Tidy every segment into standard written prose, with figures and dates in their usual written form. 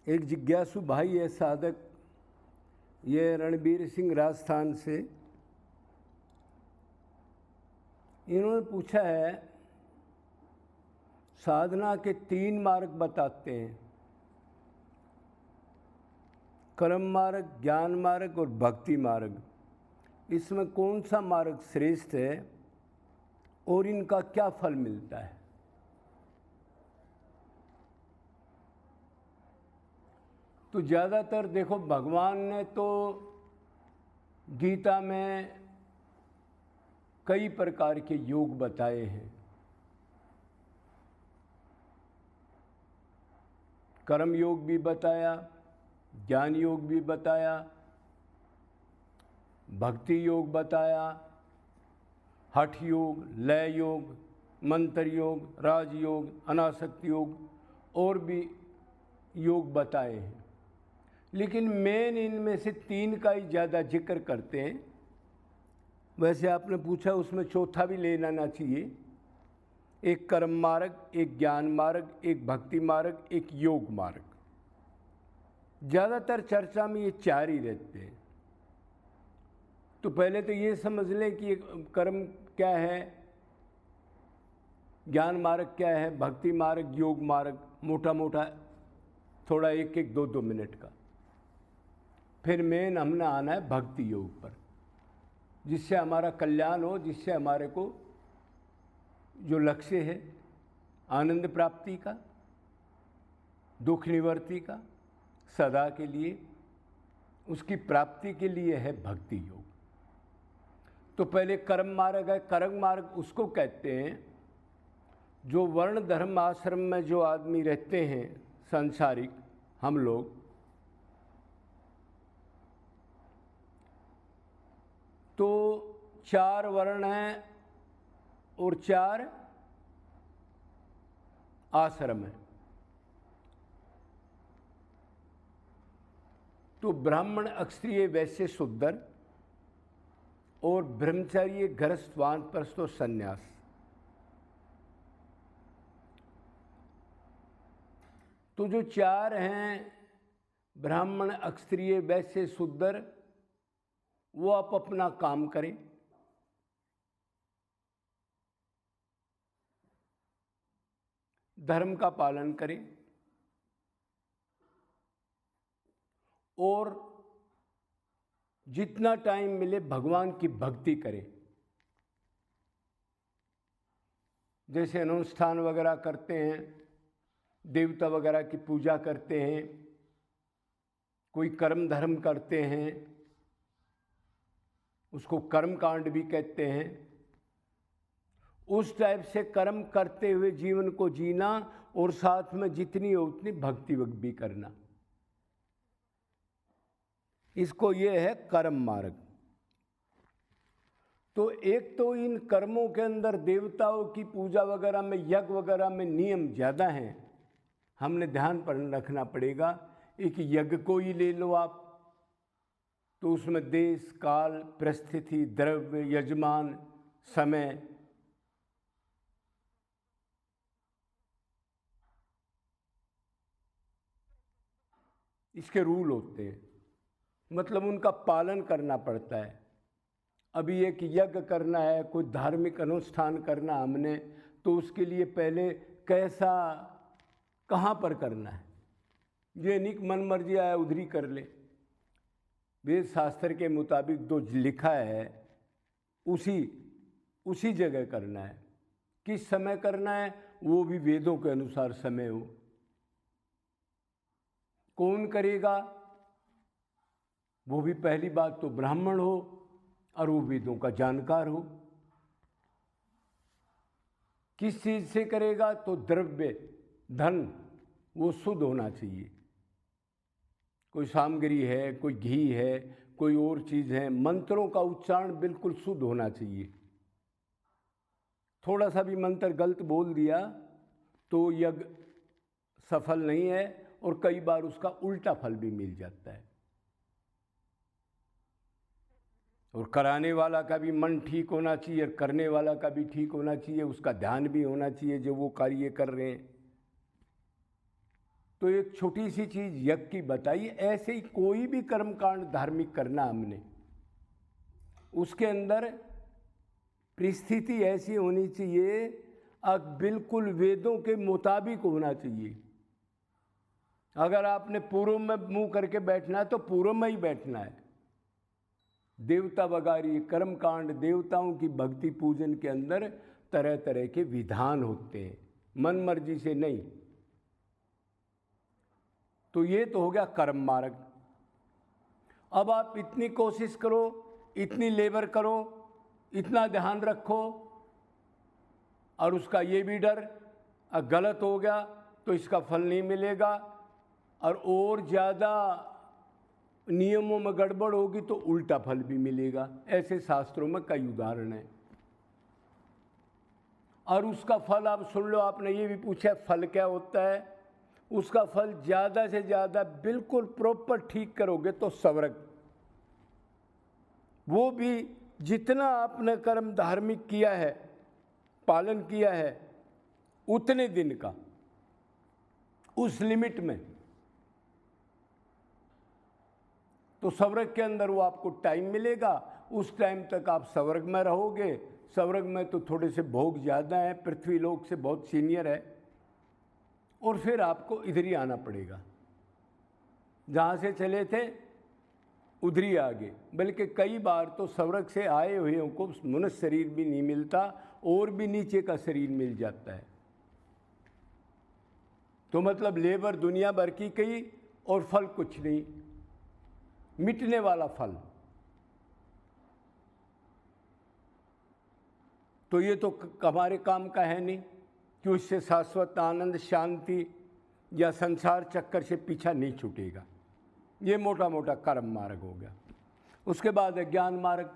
एक जिज्ञासु भाई है साधक, ये रणबीर सिंह राजस्थान से। इन्होंने पूछा है, साधना के 3 मार्ग बताते हैं, कर्म मार्ग, ज्ञान मार्ग और भक्ति मार्ग। इसमें कौन सा मार्ग श्रेष्ठ है और इनका क्या फल मिलता है? तो ज़्यादातर देखो, भगवान ने तो गीता में कई प्रकार के योग बताए हैं। कर्म योग भी बताया, ज्ञान योग भी बताया, भक्ति योग बताया, हठ योग, लय योग, मंत्र योग, राजयोग, अनासक्ति योग और भी योग बताए हैं। लेकिन मेन इनमें से 3 का ही ज़्यादा जिक्र करते हैं। वैसे आपने पूछा, उसमें चौथा भी ले लेना चाहिए। एक कर्म मार्ग, एक ज्ञान मार्ग, एक भक्ति मार्ग, एक योग मार्ग। ज़्यादातर चर्चा में ये 4 ही रहते हैं। तो पहले तो ये समझ लें कि कर्म क्या है, ज्ञान मार्ग क्या है, भक्ति मार्ग, योग मार्ग, मोटा मोटा थोड़ा 1-1, 2-2 मिनट का। फिर मेन हमने आना है भक्ति योग पर, जिससे हमारा कल्याण हो, जिससे हमारे को जो लक्ष्य है आनंद प्राप्ति का, दुख निवृत्ति का, सदा के लिए, उसकी प्राप्ति के लिए है भक्ति योग। तो पहले कर्म मार्ग है। कर्म मार्ग उसको कहते हैं जो वर्ण धर्म आश्रम में जो आदमी रहते हैं, सांसारिक हम लोग, तो 4 वर्ण हैं और 4 आश्रम हैं। तो ब्राह्मण, क्षत्रिय, वैश्य, शूद्र और ब्रह्मचर्य, गृहस्थ, वानप्रस्थ और संन्यास। तो जो 4 हैं, ब्राह्मण, क्षत्रिय, वैश्य, शूद्र, वो आप अपना काम करें। धर्म का पालन करें और जितना टाइम मिले भगवान की भक्ति करें। जैसे अनुष्ठान वगैरह करते हैं, देवता वगैरह की पूजा करते हैं, कोई कर्म धर्म करते हैं, उसको कर्म कांड भी कहते हैं। उस टाइप से कर्म करते हुए जीवन को जीना और साथ में जितनी हो उतनी भक्ति भी करना, इसको ये है कर्म मार्ग। तो एक तो इन कर्मों के अंदर देवताओं की पूजा वगैरह में, यज्ञ वगैरह में नियम ज़्यादा हैं, हमने ध्यान पर रखना पड़ेगा। एक यज्ञ को ही ले लो आप, तो उसमें देश, काल, परिस्थिति, द्रव्य, यजमान, समय, इसके रूल होते हैं, मतलब उनका पालन करना पड़ता है। अभी एक यज्ञ करना है, कोई धार्मिक अनुष्ठान करना हमने, तो उसके लिए पहले कैसा, कहाँ पर करना है, ये निक मन मर्जी आया उधरी कर ले। वेद शास्त्र के मुताबिक जो लिखा है उसी जगह करना है। किस समय करना है, वो भी वेदों के अनुसार समय हो। कौन करेगा, वो भी पहली बात तो ब्राह्मण हो और वो वेदों का जानकार हो। किस चीज़ से करेगा, तो द्रव्य, धन, वो शुद्ध होना चाहिए। कोई सामग्री है, कोई घी है, कोई और चीज़ है, मंत्रों का उच्चारण बिल्कुल शुद्ध होना चाहिए। थोड़ा सा भी मंत्र गलत बोल दिया तो यज्ञ सफल नहीं है और कई बार उसका उल्टा फल भी मिल जाता है। और कराने वाला का भी मन ठीक होना चाहिए और करने वाला का भी ठीक होना चाहिए, उसका ध्यान भी होना चाहिए जो वो कार्य कर रहे हैं। तो एक छोटी सी चीज़ यज्ञ की बताई। ऐसे ही कोई भी कर्मकांड धार्मिक करना हमने, उसके अंदर परिस्थिति ऐसी होनी चाहिए, अब बिल्कुल वेदों के मुताबिक होना चाहिए। अगर आपने पूर्व में मुंह करके बैठना है तो पूर्व में ही बैठना है। देवता बगारी कर्मकांड, देवताओं की भक्ति पूजन के अंदर तरह तरह के विधान होते हैं, मन मर्जी से नहीं। तो ये तो हो गया कर्म मार्ग। अब आप इतनी कोशिश करो, इतनी लेबर करो, इतना ध्यान रखो, और उसका ये भी डर गलत हो गया तो इसका फल नहीं मिलेगा, और ज़्यादा नियमों में गड़बड़ होगी तो उल्टा फल भी मिलेगा। ऐसे शास्त्रों में कई उदाहरण हैं। और उसका फल आप सुन लो, आपने ये भी पूछा फल क्या होता है। उसका फल ज़्यादा से ज़्यादा बिल्कुल प्रॉपर ठीक करोगे तो स्वर्ग, वो भी जितना आपने कर्म धार्मिक किया है, पालन किया है, उतने दिन का, उस लिमिट में, तो स्वर्ग के अंदर वो आपको टाइम मिलेगा। उस टाइम तक आप स्वर्ग में रहोगे। स्वर्ग में तो थोड़े से भोग ज़्यादा हैं, पृथ्वी लोक से बहुत सीनियर है, और फिर आपको इधर ही आना पड़ेगा, जहाँ से चले थे उधर ही आगे। बल्कि कई बार तो स्वर्ग से आए हुए को मनुष्य शरीर भी नहीं मिलता, और भी नीचे का शरीर मिल जाता है। तो मतलब लेबर दुनिया भर की कई, और फल कुछ नहीं, मिटने वाला फल। तो ये तो हमारे काम का है नहीं कि उससे शाश्वत आनंद, शांति या संसार चक्कर से पीछा नहीं छूटेगा। ये मोटा मोटा कर्म मार्ग हो गया। उसके बाद है ज्ञान मार्ग।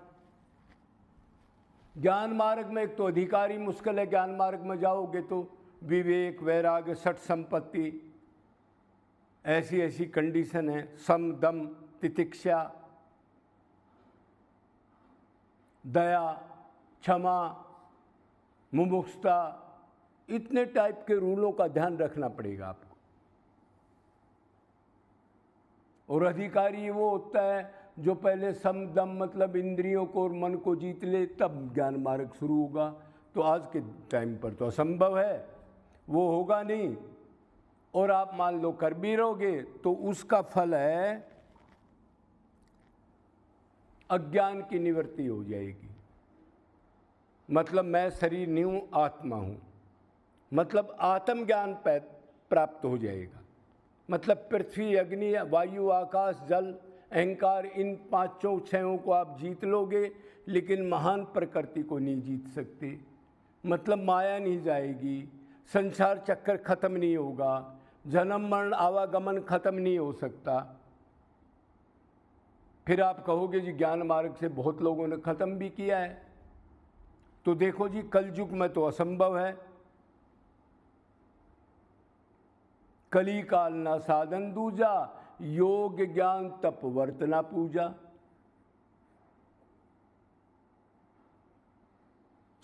ज्ञान मार्ग में एक तो अधिकारी मुश्किल है। ज्ञान मार्ग में जाओगे तो विवेक, वैराग्य, षट संपत्ति, ऐसी ऐसी कंडीशन है, सम, दम, तितिक्षा, दया, क्षमा, मुमुक्षुता, इतने टाइप के रूलों का ध्यान रखना पड़ेगा आपको। और अधिकारी वो होता है जो पहले सम, दम मतलब इंद्रियों को और मन को जीत ले, तब ज्ञान मार्ग शुरू होगा। तो आज के टाइम पर तो असंभव है, वो होगा नहीं। और आप मान लो कर भी रहोगे तो उसका फल है अज्ञान की निवृत्ति हो जाएगी। मतलब मैं शरीर नहीं हूँ, आत्मा हूँ, मतलब आत्मज्ञान प्राप्त हो जाएगा। मतलब पृथ्वी, अग्नि, वायु, आकाश, जल, अहंकार, इन पांचों क्षयों को आप जीत लोगे, लेकिन महान प्रकृति को नहीं जीत सकते। मतलब माया नहीं जाएगी, संसार चक्कर खत्म नहीं होगा, जन्म मरण आवागमन खत्म नहीं हो सकता। फिर आप कहोगे जी ज्ञान मार्ग से बहुत लोगों ने खत्म भी किया है। तो देखो जी, कलयुग में तो असंभव है। कली काल ना साधन दूजा, योग ज्ञान तप वर्तना पूजा।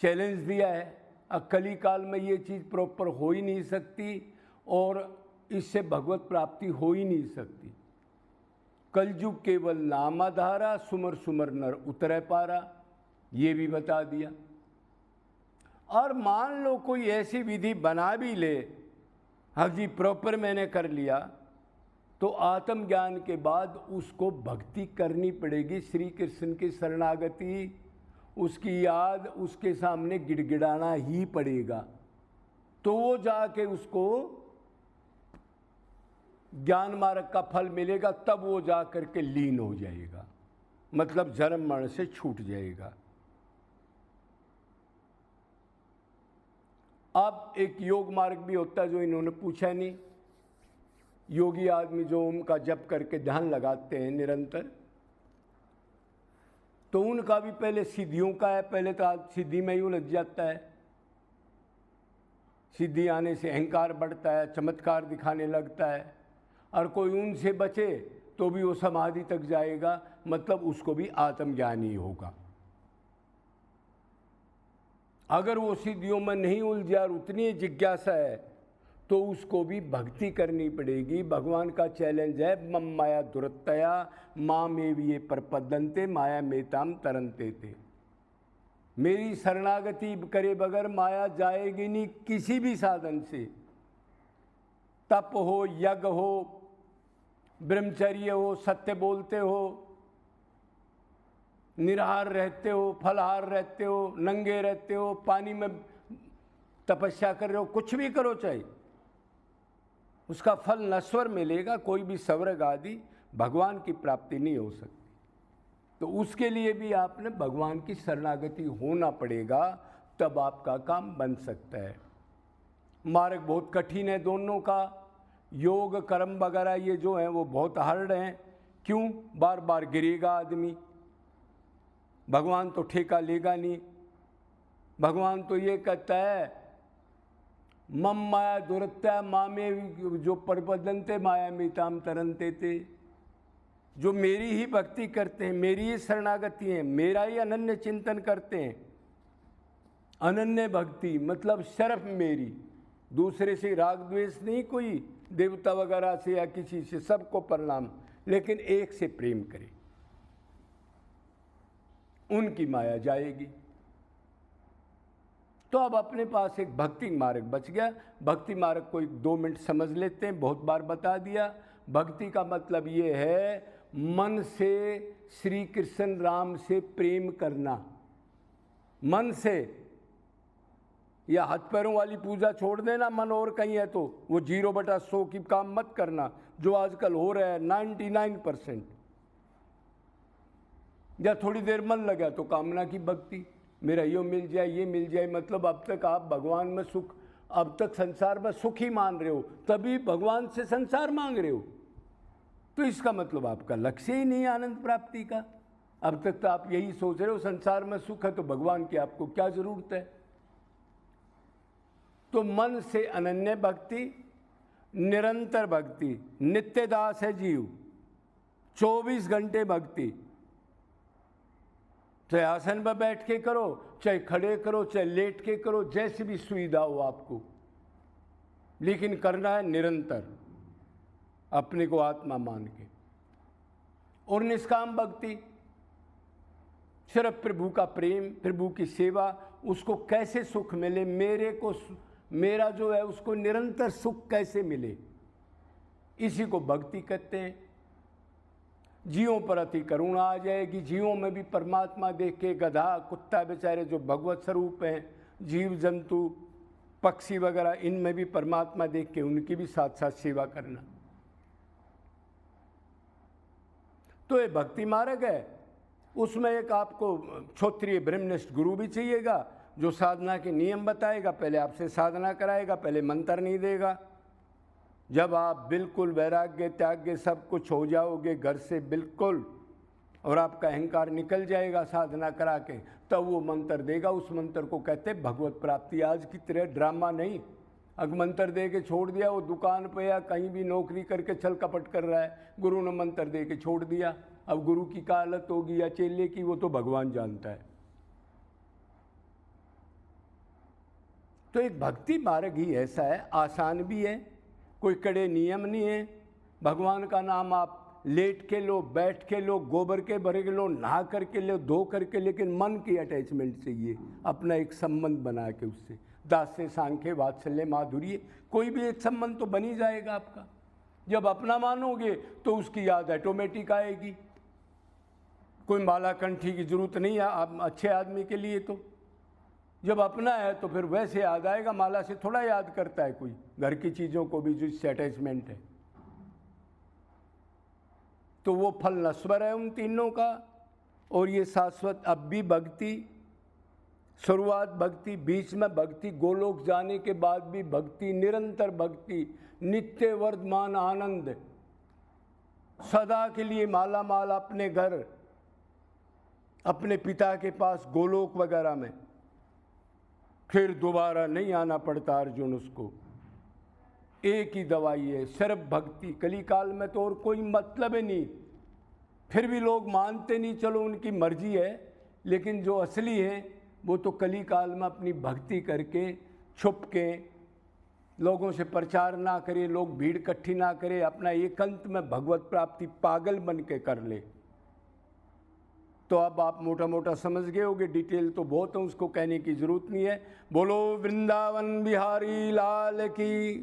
चैलेंज दिया है। अब कली काल में ये चीज़ प्रॉपर हो ही नहीं सकती, और इससे भगवत प्राप्ति हो ही नहीं सकती। कलयुग केवल नामाधारा, सुमर सुमर नर उतरे पारा, ये भी बता दिया। और मान लो कोई ऐसी विधि बना भी ले, हाँ जी प्रॉपर मैंने कर लिया, तो आत्मज्ञान के बाद उसको भक्ति करनी पड़ेगी, श्री कृष्ण की शरणागति, उसकी याद, उसके सामने गिड़गिड़ाना ही पड़ेगा। तो वो जाके उसको ज्ञान मार्ग का फल मिलेगा, तब वो जा करके लीन हो जाएगा, मतलब जन्म मरण से छूट जाएगा। अब एक योग मार्ग भी होता है जो इन्होंने पूछा नहीं। योगी आदमी जो ओम का जप करके ध्यान लगाते हैं निरंतर, तो उनका भी पहले सिद्धियों का है। पहले तो सिद्धि में ही उलझ जाता है। सिद्धि आने से अहंकार बढ़ता है, चमत्कार दिखाने लगता है, और कोई उनसे बचे तो भी वो समाधि तक जाएगा, मतलब उसको भी आत्मज्ञान ही होगा। अगर वो सिद्धियों में नहीं उलझा और उतनी जिज्ञासा है, तो उसको भी भक्ति करनी पड़ेगी। भगवान का चैलेंज है, मम माया दुरत्तया माँ में ये प्रपदंते माया मेताम तरंते थे। मेरी शरणागति करे बगैर माया जाएगी नहीं किसी भी साधन से। तप हो, यज्ञ हो, ब्रह्मचर्य हो, सत्य बोलते हो, निराहार रहते हो, फलाहार रहते हो, नंगे रहते हो, पानी में तपस्या कर रहे हो, कुछ भी करो चाहे, उसका फल नश्वर मिलेगा। कोई भी स्वर्ग आदि भगवान की प्राप्ति नहीं हो सकती। तो उसके लिए भी आपने भगवान की शरणागति होना पड़ेगा, तब आपका काम बन सकता है। मार्ग बहुत कठिन है दोनों का। योग कर्म वगैरह ये जो हैं वो बहुत हार्ड हैं। क्यों? बार बार गिरेगा आदमी। भगवान तो ठेका लेगा नहीं। भगवान तो ये कहता है, मम माया दुरत्या माँ में जो प्रबदंते माया मीताम तरंते थे। जो मेरी ही भक्ति करते हैं, मेरी ही शरणागति है, मेरा ही अनन्य चिंतन करते हैं। अनन्य भक्ति मतलब सिर्फ मेरी, दूसरे से राग द्वेष नहीं, कोई देवता वगैरह से या किसी से, सबको प्रणाम, लेकिन एक से प्रेम करें, उनकी माया जाएगी। तो अब अपने पास एक भक्ति मार्ग बच गया। भक्ति मार्ग को 2 मिनट समझ लेते हैं, बहुत बार बता दिया। भक्ति का मतलब ये है मन से श्री कृष्ण राम से प्रेम करना। मन से, या हाथ पैरों वाली पूजा छोड़ देना, मन और कहीं है तो वो 0/100 की काम मत करना, जो आजकल हो रहा है 99%। या थोड़ी देर मन लगा तो कामना की भक्ति, मेरा ये मिल जाए, ये मिल जाए। मतलब अब तक आप भगवान में सुख, अब तक संसार में सुख ही मान रहे हो, तभी भगवान से संसार मांग रहे हो। तो इसका मतलब आपका लक्ष्य ही नहीं आनंद प्राप्ति का। अब तक तो आप यही सोच रहे हो संसार में सुख है तो भगवान की आपको क्या जरूरत है। तो मन से अनन्य भक्ति, निरंतर भक्ति, नित्य दास है जीव, 24 घंटे भक्ति। चाहे आसन पर बैठ के करो, चाहे खड़े करो, चाहे लेट के करो, जैसी भी सुविधा हो आपको, लेकिन करना है निरंतर, अपने को आत्मा मान के। और निष्काम भक्ति, सिर्फ प्रभु का प्रेम, प्रभु की सेवा, उसको कैसे सुख मिले, मेरा जो है उसको निरंतर सुख कैसे मिले, इसी को भक्ति कहते हैं। जीवों पर अति करुणा आ जाएगी। जीवों में भी परमात्मा देख के, गधा, कुत्ता बेचारे जो भगवत स्वरूप हैं, जीव जंतु, पक्षी वगैरह, इनमें भी परमात्मा देख के उनकी भी साथ साथ सेवा करना। तो ये भक्ति मार्ग है। उसमें एक आपको क्षत्रिय ब्रह्मनिष्ठ गुरु भी चाहिएगा, जो साधना के नियम बताएगा, पहले आपसे साधना कराएगा, पहले मंत्र नहीं देगा। जब आप बिल्कुल वैराग्य त्याग्य सब कुछ हो जाओगे घर से बिल्कुल, और आपका अहंकार निकल जाएगा साधना करा के, तब वो मंत्र देगा। उस मंत्र को कहते हैं भगवत प्राप्ति। आज की तरह ड्रामा नहीं, अगर मंत्र दे के छोड़ दिया, वो दुकान पे या कहीं भी नौकरी करके छल कपट कर रहा है, गुरु ने मंत्र दे के छोड़ दिया। अब गुरु की क्या हालत होगी या चेले की, वो तो भगवान जानता है। तो एक भक्ति मार्ग ही ऐसा है, आसान भी है, कोई कड़े नियम नहीं है। भगवान का नाम आप लेट के लो, बैठ के लो, गोबर के भरे के लो, नहा करके लो, धो करके, लेकिन मन की अटैचमेंट चाहिए, अपना एक संबंध बना के उससे। दास से सांख्य वात्सल्य माधुर्य, कोई भी एक संबंध तो बन ही जाएगा आपका। जब अपना मानोगे तो उसकी याद ऑटोमेटिक आएगी। कोई माला कंठी की जरूरत नहीं है आप अच्छे आदमी के लिए। तो जब अपना है तो फिर वैसे याद आएगा, माला से थोड़ा याद करता है कोई, घर की चीज़ों को भी जिससे अटैचमेंट है। तो वो फल नश्वर है उन तीनों का, और ये शाश्वत। अब भी भक्ति, शुरुआत भक्ति, बीच में भक्ति, गोलोक जाने के बाद भी भक्ति, निरंतर भक्ति, नित्य वर्धमान आनंद, सदा के लिए माला माल अपने घर, अपने पिता के पास गोलोक वगैरह में, फिर दोबारा नहीं आना पड़ता अर्जुन उसको। एक ही दवाई है, सिर्फ भक्ति। कली काल में तो और कोई मतलब ही नहीं, फिर भी लोग मानते नहीं, चलो उनकी मर्जी है, लेकिन जो असली है वो तो कली काल में अपनी भक्ति करके, छुप के, लोगों से प्रचार ना करे, लोग भीड़ इकट्ठी ना करे, अपना एकांत में भगवत प्राप्ति पागल बन के कर ले। तो अब आप मोटा मोटा समझ गए होगे, डिटेल तो बहुत है, उसको कहने की जरूरत नहीं है। बोलो वृंदावन बिहारी लाल की।